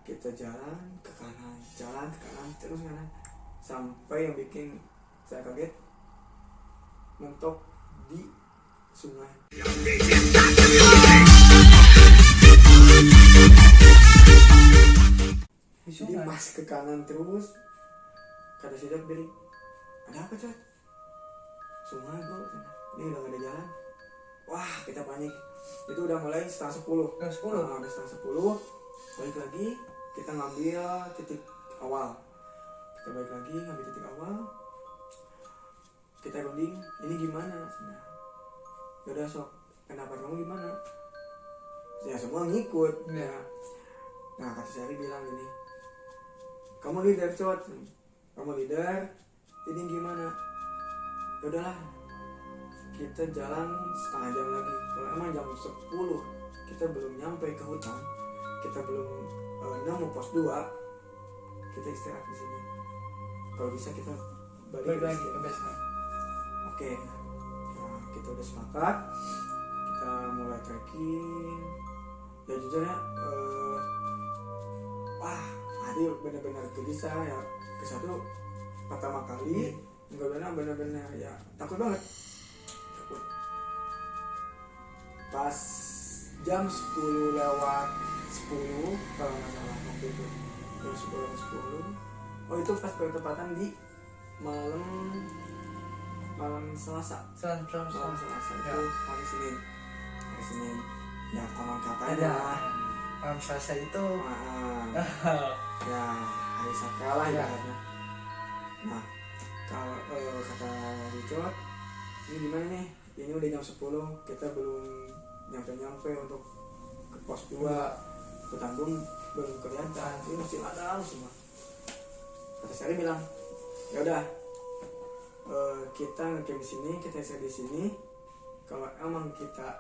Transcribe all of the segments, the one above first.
kita jalan ke kanan terus kanan sampai yang bikin saya kaget mentok di sungai. Jadi pas ke kanan terus kata si Jack beri, ada apa Cot? Sungai bro, ini udah gak ada jalan. Wah kita panik. Itu udah mulai setengah 10. Udah setengah 10. Balik lagi kita ngambil titik awal. Kita balik lagi ngambil titik awal. Kita runding, ini gimana? Nah, yaudah sok, kenapa kamu gimana? Ya semua ngikut. Ya. Nah kata Sari bilang gini, kamu leader Cot, kamu leader, ini gimana? Yaudahlah, kita jalan setengah jam lagi. Kalau emang jam 10 kita belum nyampe ke hutan, kita belum nemu pos 2, kita istirahat di sini. Kalau bisa kita balik lagi ke base. Oke, nah, kita udah sepakat, kita mulai trekking. Ya jujurnya, wah, Adi benar-benar gelisah ya. Ke satu pertama kali, enggak benar-benar ya takut banget. Pas jam 10 lewat 10 kalau nggak salah waktu itu, jam 10 lewat 10. Oh itu pas bertepatan di malam Selasa itu hari Senin ya konon katanya malam Selasa itu ya hari sakral lah ya. Nah kalau kata Richard, ini gimana nih, ini udah jam 10 kita belum nyampe untuk ke pos 2, hutan belum kelihatan, ini masih ada semua. Kata Sari bilang, ya udah kita ngecamp di sini, kita istirahat di sini. Kalau emang kita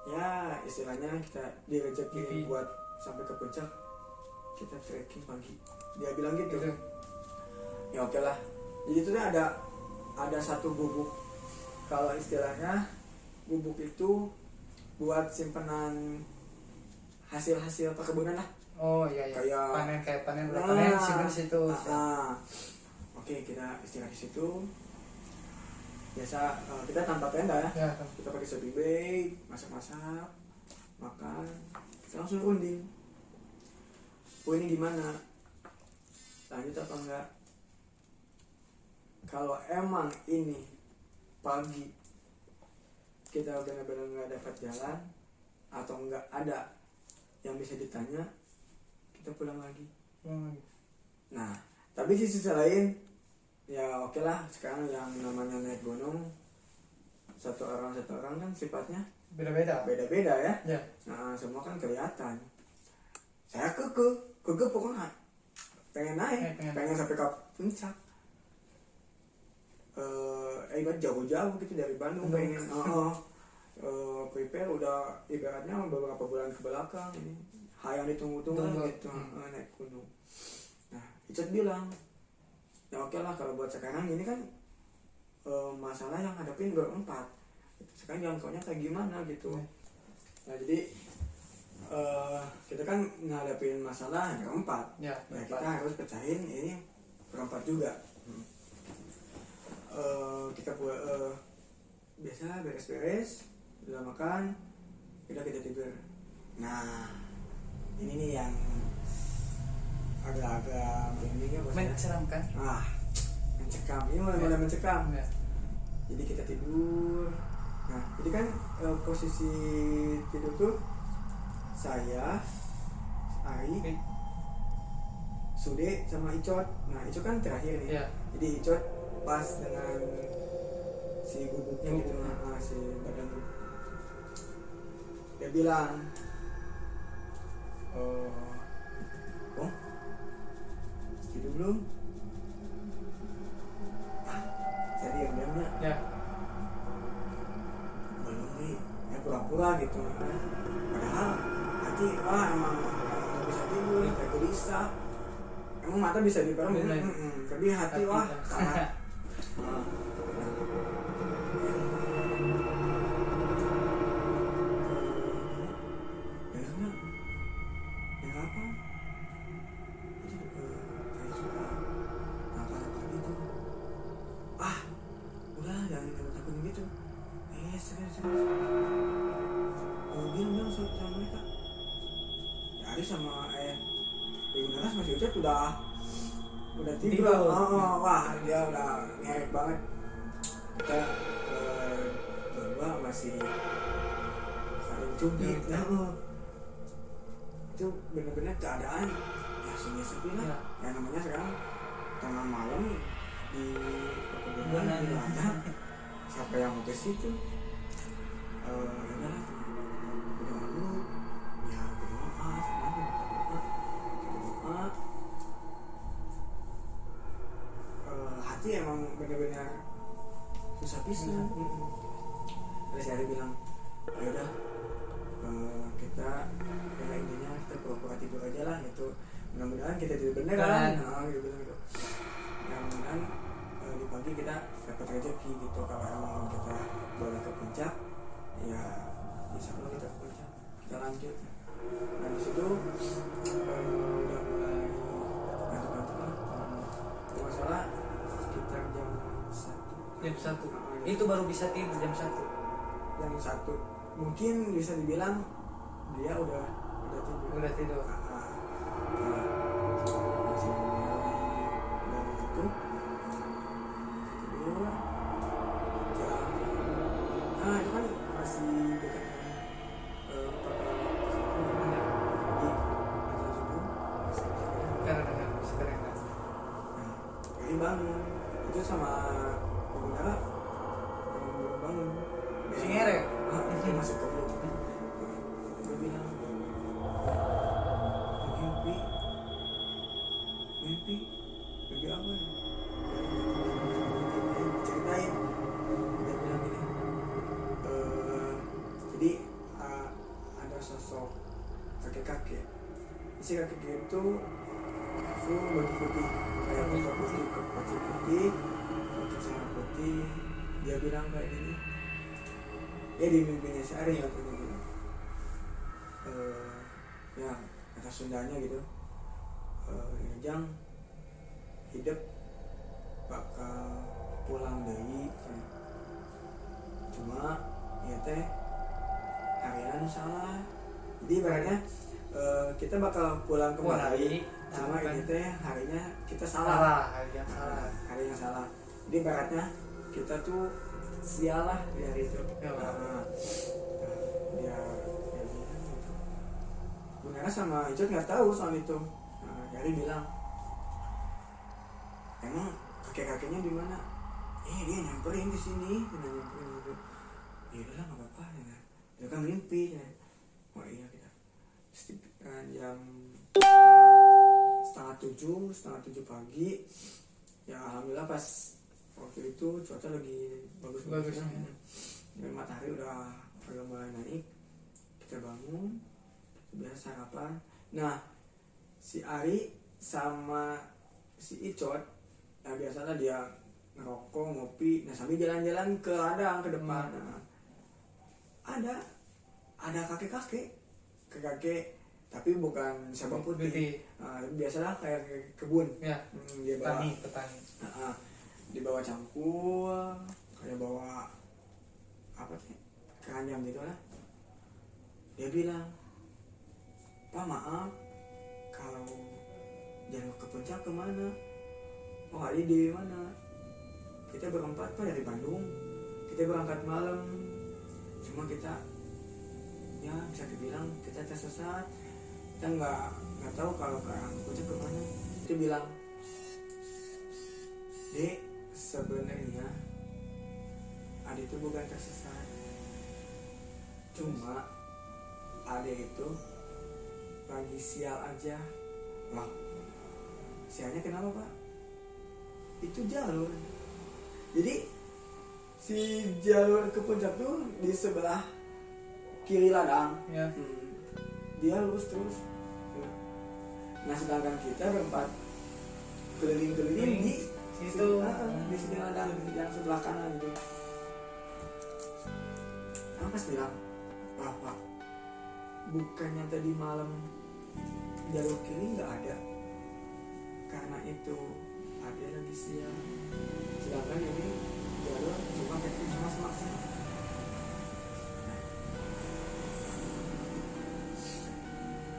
ya istilahnya kita direjeki buat sampai ke puncak, kita trekking pagi. Dia bilang gitu. Ya oke lah. Jadi itu ada satu gubuk. Kalau istilahnya gubuk itu buat simpenan hasil perkebunan lah. Oh iya. Kayak panen simpen di situ. Oke, kita istirahat di situ. Biasa kita tanpa tenda ya. Kita pakai sleeping bag, masak-masak, makan, kita langsung runding. Oh ini gimana? Lanjut apa enggak? Kalau emang ini pagi kita benar-benar nggak dapat jalan atau nggak ada yang bisa ditanya, kita pulang lagi. Nah, tapi di sisi lain, ya oke lah, sekarang yang namanya naik gunung, satu orang kan sifatnya beda-beda ya. Nah, semua kan kelihatan. Saya keke pokoknya pengen naik, pengen sampai ke puncak. Jauh-jauh gitu dari Bandung pengen prepare udah ibaratnya beberapa bulan ke belakang ini hayang ditunggu-tunggu gitu naik gunung. Nah Icat bilang ya oke lah, kalau buat sekarang ini kan masalah yang hadapin berempat, sekarang jangkauannya kayak gimana gitu. Nah jadi kita kan ngadapin masalah berempat ya, kita harus pecahin ini berempat juga. Kita biasa beres-beres, udah makan, udah kita tidur. Nah ini nih yang agak-agak merindingnya menceramkan. Mencekam, ini mulai mencekam ya. Jadi kita tidur. Nah jadi kan posisi tidur tuh saya, Ari, Sude sama Icot. Nah Icot kan terakhir nih ya. Jadi Icot pas dengan si gubuknya gitu, si badan. Dia bilang, tidur belum? Saya diam-diamnya ya. Belum nih, ya pura-pura gitu. Padahal hati, emang bisa tidur, kayak gelisah. Emang mata bisa diperang, tapi hati salah. Dengar apa? Ari sama Ibu Naras masih Ucap udah tidur. Tidur. Wah dia udah ngeret banget. Kita berdua masih saling cubit. Itu benar-benar keadaan ya sunyi sepi lah. Ya namanya sekarang tengah malam di perkebunan di ladang. Siapa yang mau ke situ? Ya udahlah, berdoa dulu. Ya berdoa, sebenarnya berdoa. Hati emang benar-benar susah pisah. Terus Ari bilang, ya udah kita ya intinya kita pura-pura tidur aja lah, itu mudah-mudahan kita tidur beneran. Gitu bilang gitu. Mudah-mudahan di pagi kita dapat rezeki gitu. Kalau emang kita boleh ke puncak, ya insya Allah kita ke puncak, kita lanjut. Dan di situ udah mulai ngantuk-ngantuk lah. Kalau nggak salah sekitar jam 1. Itu baru bisa tidur jam 1. Jam 1 mungkin bisa dibilang dia udah tidur. Udah tidur. Masih dari itu tidur jam itu kan masih dekat ini bangun itu sama Ibu Nara belum bangun. Si ngerek. Dia masuk ke belum. Dia bilang mimpi apa ya? Ceritain. Dia bilang gini, jadi ada sosok kakek-kakek. Si kakek itu full baju putih, kayak kota putih, kepala putih, celana putih. Dia bilang kayak gini, ya di mimpinya si Ari waktu itu bilang, ya kata Sundanya gitu, Jang hidup bakal pulang dari, cuma ya teh harian salah. Jadi ibaratnya kita bakal pulang kembali, cuma ini teh harinya kita salah. Hari yang salah. Jadi ibaratnya kita tuh sialah di hari itu. Dia bilang gitu. Benar sama Icut nggak tahu soal itu. Dari bilang, emang kakek-kakeknya di mana? Dia nyamperin di sini, nyamperin gitu. Ya udahlah nggak apa-apa ya. Itu kan mimpi ya. Oh iya kita. Jam 6:30 pagi. Ya alhamdulillah pas waktu itu cuaca lagi bagus. Dan matahari udah agak mulai naik. Kita bangun, biasa sarapan. Nah, si Ari sama si Icot, ya biasalah dia ngerokok, ngopi, nah sambil jalan-jalan ke ladang ke depan. Nah, ada kakek-kakek, tapi bukan sabang putih. Biasalah kayak kebun. Ya. Dia bawa petani. Dibawa cangkul, kayak bawa apa sih, keranjang gitu lah. Dia bilang, Pak maaf, kalau jalur ke puncak kemana? Oh Ari di mana? Kita berempat Pak dari Bandung. Kita berangkat malam. Cuma kita, ya bisa dibilang kita tersesat. Kita nggak tahu kalau ke arah puncak kemana. Dia bilang, Dek, sebenarnya Ade itu bukan tersesat, cuma Ade itu lagi sial aja. Lah, sialnya kenapa Pak? Itu jalur. Jadi si jalur ke puncak tuh di sebelah kiri ladang. Ya. Dia lurus terus. Nah sedangkan kita berempat keliling-keliling di situ, di sini ladang, yang sebelah kanan gitu. Pas bilang, Bapak, bukannya tadi malam jalur kiri nggak ada, karena itu ada lagi siang. Sedangkan ini jalur cuma kaki cuma semak.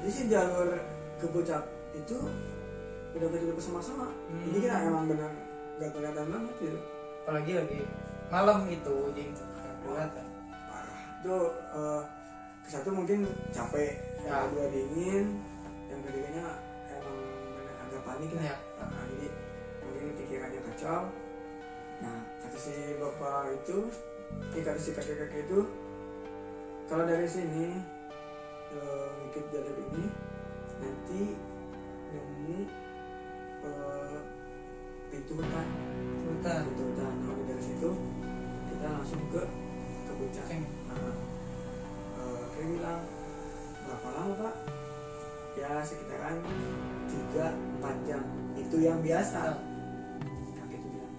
Jadi si jalur ke puncak itu udah kita bersama-sama. Jadi kita emang benar gak kelihatan banget gitu. Apalagi lagi malam itu jadi kelihatan. Parah. Itu ke satu mungkin capek, yang kedua dingin, yang ketiganya emang benar agak panik Ya. Nah, jadi mungkin pikirannya kacau. Nah, kata si bapak itu, kata si kakek-kakek itu, kalau dari sini ngikut jalur ini nanti nemu pintu hutan. Hutan. Pintu hutan. Nah, udah dari situ kita langsung ke puncak. Nah, kakek bilang berapa lama pak? Ya sekitaran 3-4 jam. Itu yang biasa. Kakek itu bilang,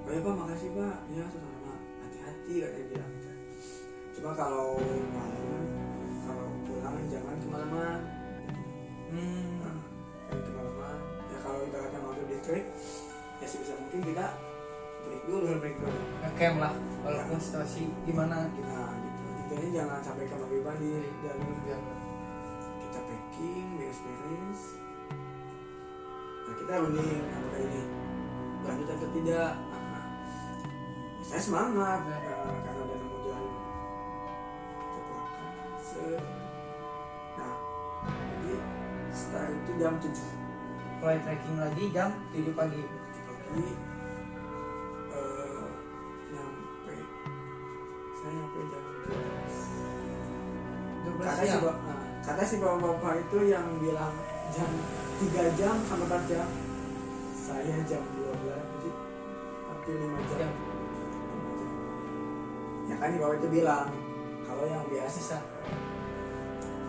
oh ya pak, makasih pak. Ya sama-sama, hati-hati katanya bilang. Cuma kalau malam, kalau pulang jangan kemalaman. Nah, jangan kemalaman. Ya kalau ibaratnya mau di trek, ya sebisa mungkin kita break dulu. Ngecamp lah walaupun situasi gimana gitu. Nah gitu. Intinya jangan sampai kemalaman di jalur. Kita packing, beres-beres. Nah kita mending apakah ini lanjut atau tidak. Nah, saya semangat karena udah nemu jalan. Kita pulangkan. Nah jadi setelah itu jam 7 Mulai trekking lagi jam 7 pagi. pagi. Nyampe, saya nyampe jam 12. 12 Kata si, siang. kata si bapak-bapak itu yang bilang jam 3 jam sampai 4 jam. Saya jam 12, jadi hampir 5 jam. 5 jam. Ya kan si bapak itu bilang kalau yang biasa Bisa.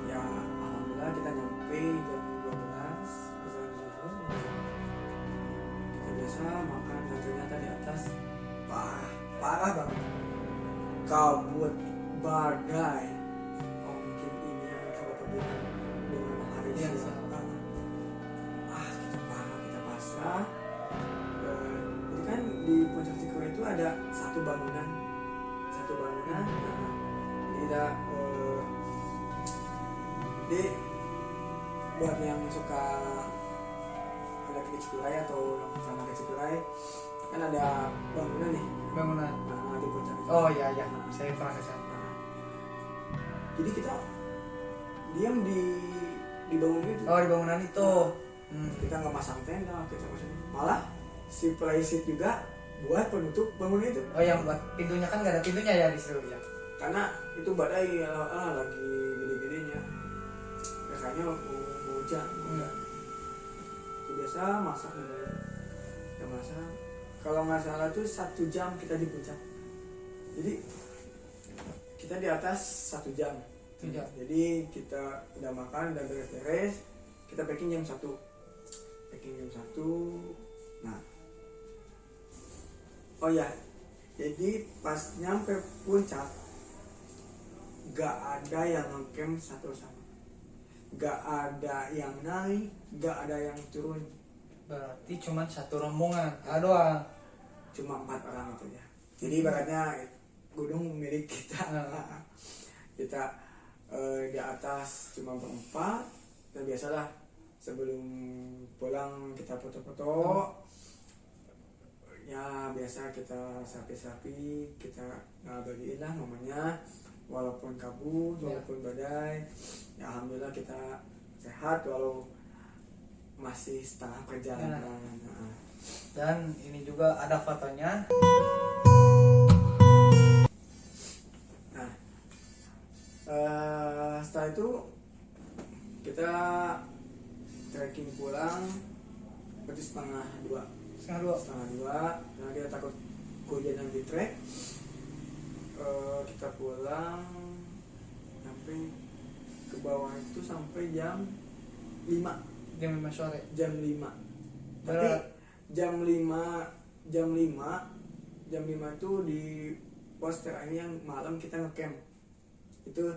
ya alhamdulillah kita nyampe jam 12 azan zuhur. Kita biasa makan dan ternyata di atas parah banget, kabut, badai. Oh mungkin ini yang coba bilang dengan hari Iya, siang banget. Kita parah, kita pasrah. Jadi kan di puncak Cikure itu ada satu bangunan. Nah, jadi kita jadi buat yang suka ada ke Cikuray atau yang sana ke Cikuray kan ada bangunan nih. Bangunan. Nah, di puncak itu. Oh iya, saya pernah ke sana. Jadi kita diam di bangunan itu. Oh di bangunan itu. Kita nggak masang tenda, kita malah si playset juga buat penutup bangunan itu. Oh yang buat pintunya kan nggak ada pintunya ya di situ ya. Karena itu badai lagi gede-gedenya. Biasanya hujan. Itu biasa masak dulu. Ya masak. Kalau nggak salah tuh 1 jam kita di puncak. Jadi kita di atas 1 jam. 1 jam. Jadi kita udah makan, udah beres-beres, kita packing jam 1. Nah, oh ya, jadi pas nyampe puncak, gak ada yang ngecamp satu sama, gak ada yang naik, gak ada yang turun. Berarti cuma satu rombongan. Doang. Cuma 4 orang itu ya. Jadi ibaratnya gunung milik kita. Kita di atas cuma berempat. Dan biasalah sebelum pulang kita foto-foto. Ya biasa kita sapi-sapi, kita ngabagiin lah namanya. Walaupun kabut, walaupun badai, ya alhamdulillah kita sehat walau masih setengah perjalanan. Dan ini juga ada fotonya. Nah, setelah itu kita trekking pulang berarti setengah dua karena kita takut kehujanan di trek. Kita pulang sampai ke bawah itu sampai jam 5 sore. Jam 5. Tapi jam 5 itu di pos terakhir yang malam kita ngecamp. Itu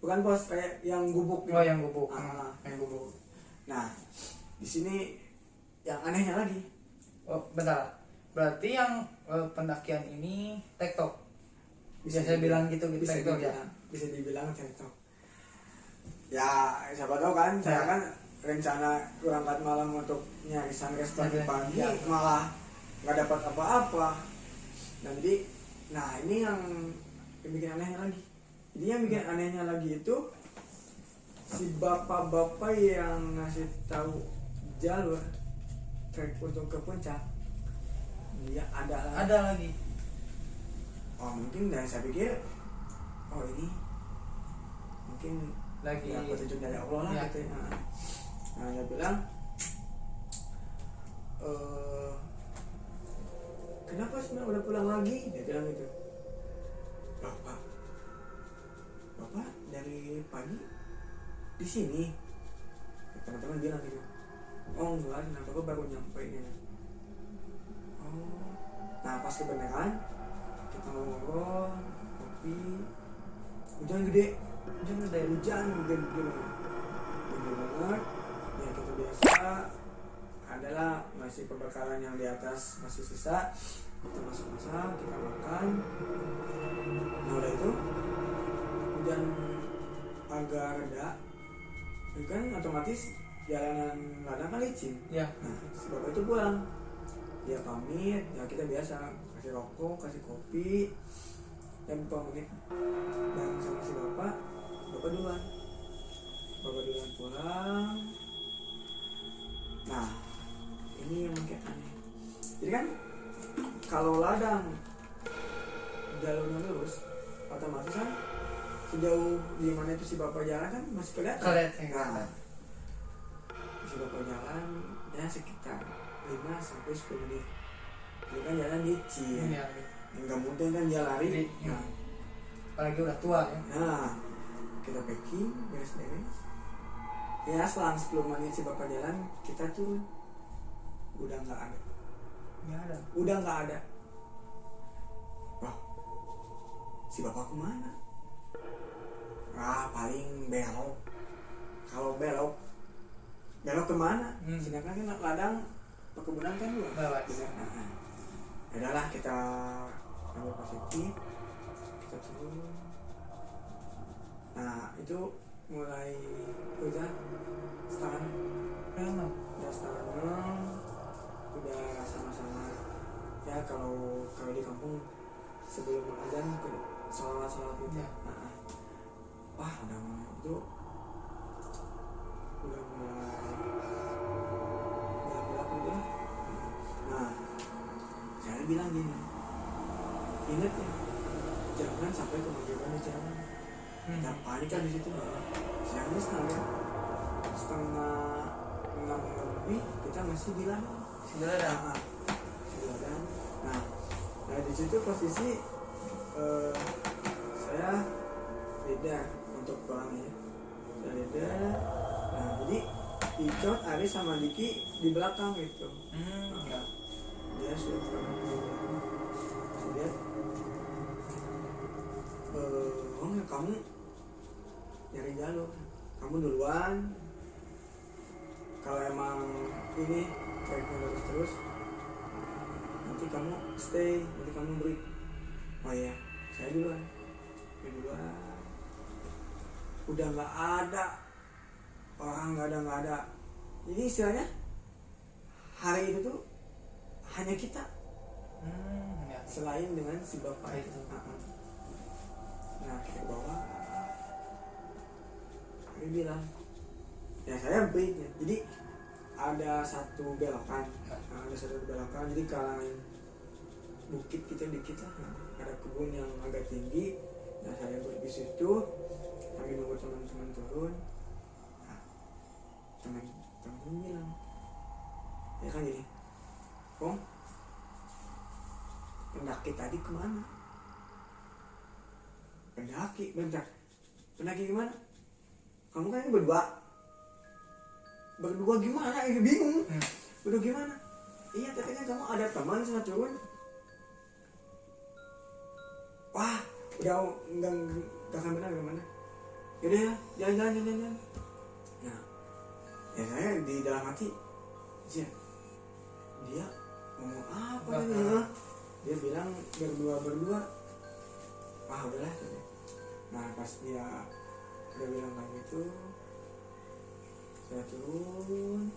bukan pos kayak yang gubuk. Oh yang gubuk. Yang gubuk. Nah, di sini yang anehnya lagi. Oh bentar. Berarti yang pendakian ini tektok. Bisa saya bilang gitu bisa tektok ya. Bisa dibilang tektok. Ya siapa tahu kan, saya Ya. kan rencana berangkat malam untuk nyari sunrise pagi-pagi Ya. malah nggak dapat apa-apa. Nah jadi, nah ini yang bikin anehnya lagi. Jadi yang bikin anehnya lagi itu si bapak-bapak yang ngasih tahu jalur trek untuk ke puncak, dia Ada lagi. Oh mungkin, dan saya pikir oh ini mungkin Lagi. ya petunjuk dari Allah lah Ya. gitu. Nah dia bilang kenapa sebenarnya udah pulang lagi, dia bilang gitu. Bapak dari pagi di sini, teman-teman bilang gitu. Oh enggak, nah bapak baru nyampe ini. Oh, nah pas kebenaran kita ngobrol kopi, hujan gede banget. Ya kita biasa adalah masih pembakaran yang di atas masih sisa, kita masak, kita makan. Nah udah itu hujan agak reda, itu kan otomatis jalanan ladang kan licin. Ya. Nah si bapak itu pulang, dia pamit, ya kita biasa kasih rokok, kasih kopi, dan pamit bareng sama si bapak duluan pulang. Nah ini yang mungkin aneh. Jadi kan kalau ladang jalurnya lurus, otomatis kan sejauh di mana itu si bapak jalan kan masih kelihatan. Nah, si bapak jalan ya sekitar 5-10 menit. Itu kan jalan licin. Ya. Nggak mungkin kan dia lari. Ya. Nah, Apalagi udah tua ya. nah kita packing, beres-beres. Ya selang 10 menit si bapak jalan, kita turun. Udah nggak ada. Udah nggak ada. Wah, si bapak kemana? Paling belok. Kalau belok kemana? Sedangkan kan ladang perkebunan kan luas. Nah, adalah kita ambil positif, kita turun. Nah itu mulai udah setengah udah sama-sama ya. Kalau di kampung sebelum azan sholat gitu. Ya. Wah udah mulai itu udah mulai gelap gitu. Nah saya bilang gini, ingat ya, jangan sampai kemajuan di jalan. Kita panik kan di situ. Saya ini setengah 6 lebih kita masih di ladang. Nah di situ posisi saya beda untuk pulangnya. Saya beda. Nah jadi Icot, Ari sama Diki di belakang gitu. Nah, dia sudah lihat. Kamu nyari jalur, kamu duluan. Kalau emang ini treknya lurus terus, nanti kamu stay, nanti kamu break. Oh iya, saya duluan. Udah nggak ada orang, nggak ada. Jadi istilahnya hari itu tuh hanya kita, Ya. selain dengan si bapak itu. Nah kita bawa, dia bilang ya saya break ya. Jadi ada satu belokan, jadi kalangan bukit kita dikit lah. Ada kebun yang agak tinggi. Nah saya break di situ sambil nunggu teman-teman turun. Nah, teman-teman bilang ya kan gini, pendaki tadi kemana? Pendaki gimana? Kamu kan ini berdua gimana? Bingung. Berdua gimana? Iya katanya kamu ada teman sama turun. Wah udah nggak akan benar gimana? Yaudah ya jalan. Nah ya saya di dalam hati dia ngomong apa tadi? Dia bilang berdua. Wah udahlah. Nah pas dia udah bilang kayak gitu, Saya turun,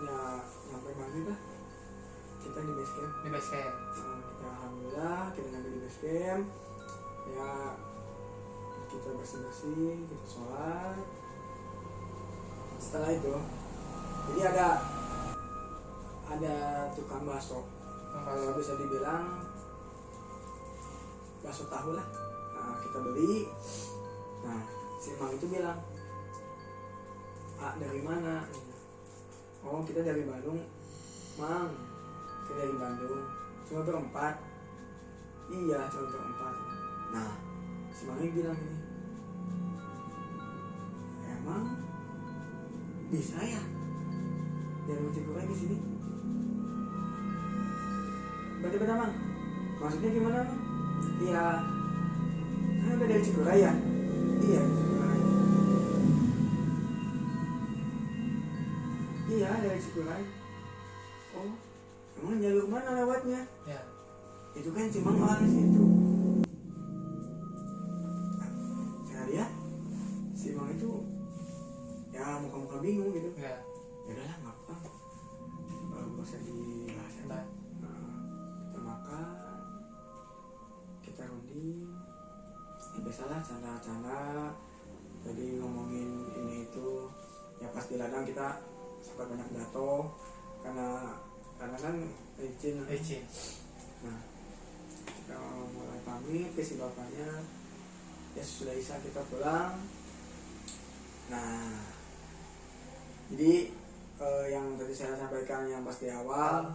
ya sampai maghrib lah kita di base camp. Di base camp. Kita alhamdulillah kita nyampe di base camp, ya kita bersih-bersih, kita sholat. Setelah itu jadi ada tukang bakso, kalau bisa dibilang bakso tahu lah. Nah, kita beli. Nah, si Mang itu bilang, dari mana? Oh, kita dari Bandung, Mang. Kita dari Bandung. Cuma berempat. Iya, cuma berempat. Nah, si Mang ini bilang ini, emang bisa ya dari Cikuray ke sini? Bener-bener, Mang. Maksudnya gimana, Mang? Iya, kan udah dari Cikuray ya? Iya, dari Cikuray. Iya, dari Cikuray. Oh, emang jalur mana lewatnya? Ya. Itu kan cuma orang situ. Nah, saya lihat si Mang itu ya muka-muka bingung gitu. Ya. Ya udahlah, nggak apa-apa. Gak usah dibahas. Nah. Kita makan, kita runding, ya biasalah canda-canda. Jadi ngomongin ini itu, ya pas di ladang kita sempat banyak jatuh karena kan licin. Nah, kita mulai pamit ke si bapaknya, ya sudah bisa kita pulang. Nah, jadi yang tadi saya sampaikan yang pas di awal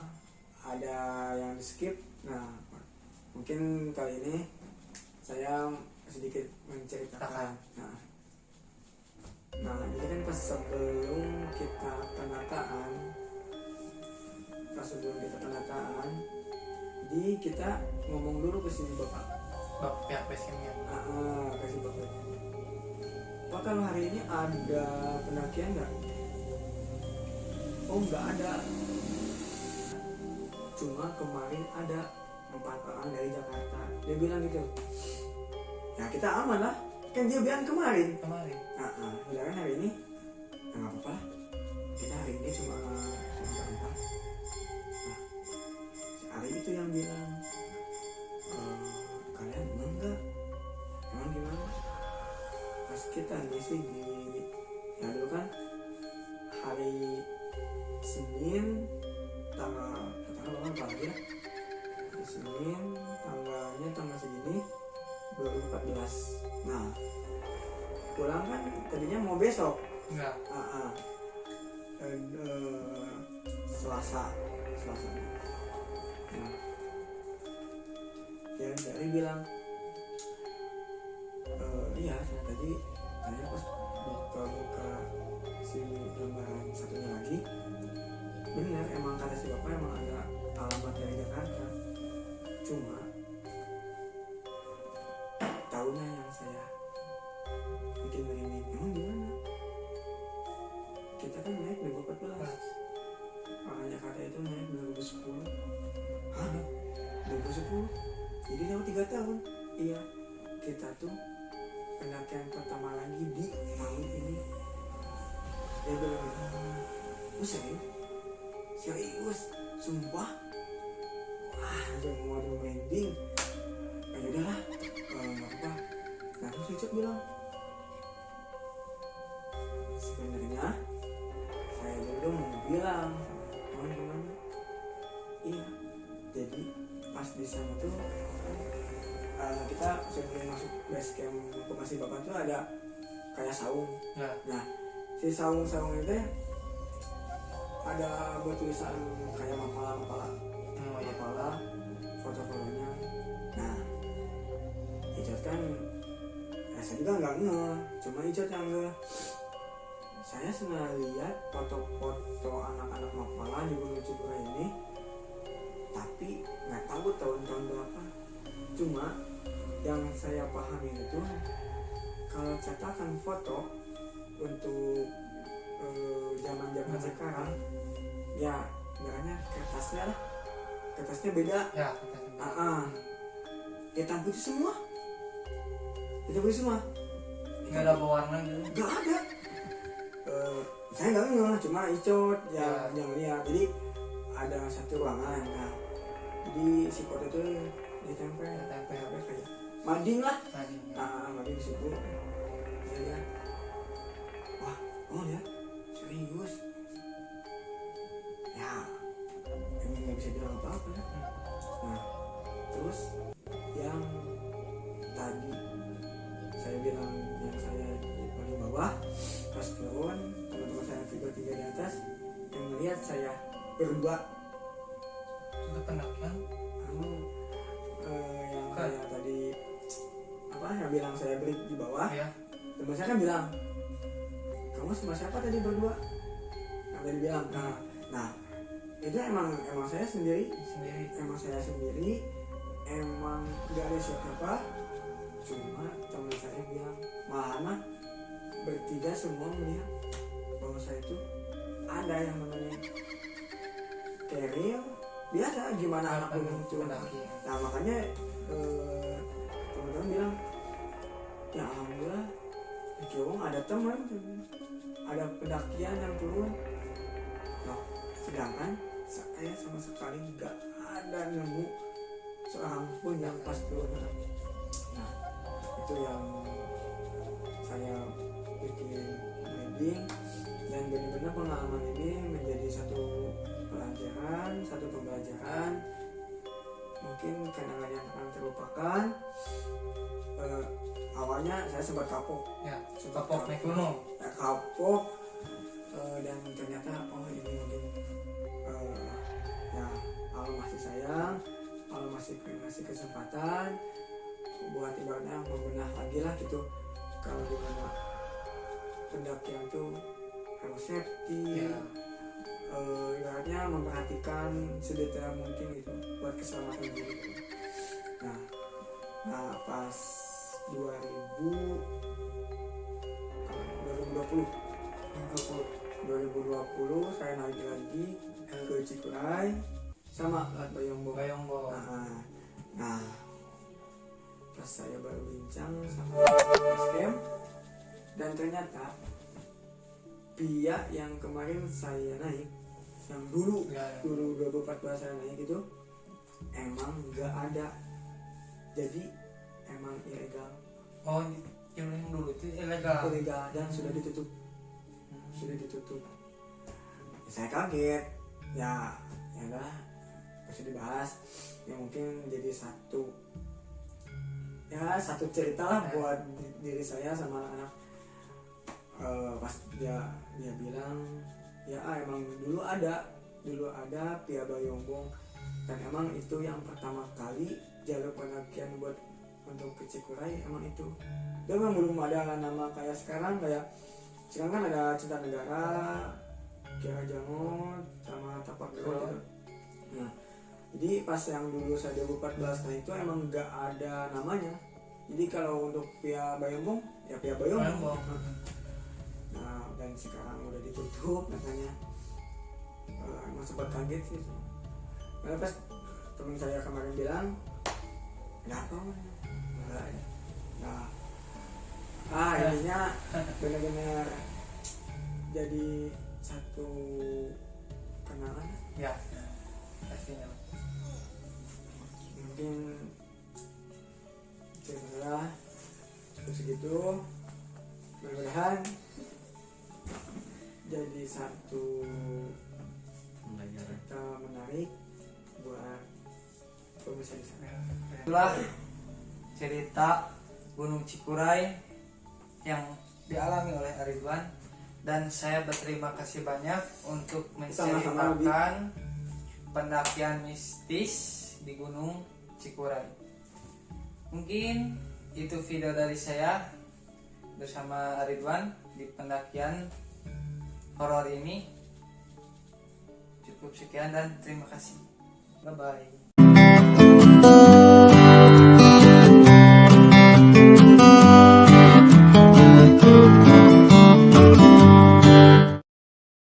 ada yang di skip. Nah, mungkin kali ini saya sedikit menceritakan. Nah, ini kan pas sebelum kita penataan, jadi kita ngomong dulu ke si bapak. Pihak base campnya. Ke si bapak. Pak, kalau hari ini ada pendakian nggak? Oh, nggak ada. Cuma kemarin ada 4 orang dari Jakarta. Dia bilang gitu. Ya kita aman lah. Kan dia bilang kemarin. Bilang hari ini, ya nggak apa-apa lah. Kita hari ini cuma berempat. Nah, si Ari itu yang bilang, kalian emang nggak? Emang gimana? Pas kita ngisi di, ya dulu kan hari Senin tanggal berapa lagi ya? Hari Senin tanggal segini 2014. Nah, pulang kan tadinya mau besok. Enggak. Selasa. Nah, dan dari bilang, iya tadi saya pas buka si lembaran satunya lagi, bener emang kata si bapak emang ada alamat dari Jakarta. Cuma tahunya yang saya bikin merinding, emang gimana? Kita kan naik 2014, orang Jakarta itu naik 2010. Hah? 2010? Jadi lewat 3 tahun. Iya, kita tuh pendakian pertama lagi di tahun ini. Dia bilang, serius, sumpah. Wah, udah mau merinding. Ya udahlah, nggak apa. Nah terus Richard bilang, sebenarnya saya dulu mau bilang, emang gimana? Iya, jadi pas di sana tuh kita sebelum masuk base camp Pemasi Bapak tuh ada kayak saung. Nah, si saung-saung itu ada buat tulisan kayak mapala, foto-fotonya. Nah, Ijot kan, saya juga nggak ngeh, cuma Ijot yang ngeh. Saya sengaja lihat foto-foto anak-anak mapala di Gunung Cikuray ini, tapi nggak tahu tahun-tahun berapa. Cuma yang saya pahami itu, kalau cetakan foto untuk zaman-zaman sekarang, ya sebenarnya kertasnya beda. Ya, Hitam putih semua. Nggak nggak ada pewarna gitu. Nggak ada. sama Icot Ya. yang lihat. Jadi ada satu ruangan. Nah, jadi si pot itu ditempel kayak mading lah. Mading di situ. Ya. Wah, ya serius. Ya, emang nggak bisa bilang apa-apa ya. Nah, terus yang tadi saya bilang yang saya di paling bawah, pas turun teman-teman saya tiga di atas yang melihat saya berdua. Itu pendakian Yang saya tadi yang bilang saya beli di bawah, ya. teman saya kan bilang, kamu sama siapa tadi berdua? Yang tadi bilang. Nah itu emang saya sendiri, emang gak ada siapa, cuma teman saya bilang, malah bertiga semua melihat bahwa saya itu ada yang namanya keril biasa gimana anak gunung itu. Nah makanya teman-teman bilang, ya alhamdulillah di Ciwong ada teman, ada pendakian yang turun. Nah, sedangkan saya sama sekali nggak ada nemu seorang pun yang pas turun. Nah itu yang saya bikin merinding, dan benar-benar pengalaman ini menjadi satu pembelajaran, mungkin kenangan yang akan terlupakan. Awalnya saya sempat kapok naik gunung. Kapok, dan ternyata ini mungkin ya Allah masih sayang, Allah masih kasih kesempatan buat ibaratnya membenah lagi lah gitu. Kalau dimana pendakian tuh harus safety, ibaratnya memperhatikan sedetail mungkin gitu buat keselamatan diri. Nah pas 2020 saya naik lagi ke Cikuray sama Lat Bayongbo. Nah pas saya baru bincang sama SKM, dan ternyata pihak yang kemarin saya naik, yang dulu 2014 saya naik itu emang nggak ada, jadi emang ilegal. Yang dulu itu ilegal dan sudah ditutup. Saya kaget, ya udah bisa dibahas, ya mungkin jadi satu cerita lah buat diri saya sama anak-anak. Pas dia bilang ya emang dulu ada Pia Bayombong, dan emang itu yang pertama kali jalur pendakian buat untuk ke Cikuray, emang itu. Dan memang belum ada nama kayak sekarang kan ada Cinta Negara, Kiara Jangot, sama Tapak Gero gitu. Nah jadi pas yang dulu saya 2014 itu emang nggak ada namanya. Jadi kalau untuk Pia Bayombong ya Pia Bayombong. Nah dan sekarang udah ditutup katanya. Emang sempat kaget sih. Karena pas teman saya kemarin bilang, kenapa? Enggak ya. Intinya benar-benar jadi satu kenangan. Ya, pastinya. Mungkin cerita segitu, mudah-mudahan jadi satu cerita menarik buat pemirsa di sana. Itulah cerita Gunung Cikuray yang dialami oleh Aridwan, dan saya berterima kasih banyak untuk menceritakan pendakian mistis di Gunung Cikuray. Mungkin itu video dari saya bersama Aridwan di pendakian horor ini. Cukup sekian dan terima kasih. Bye bye.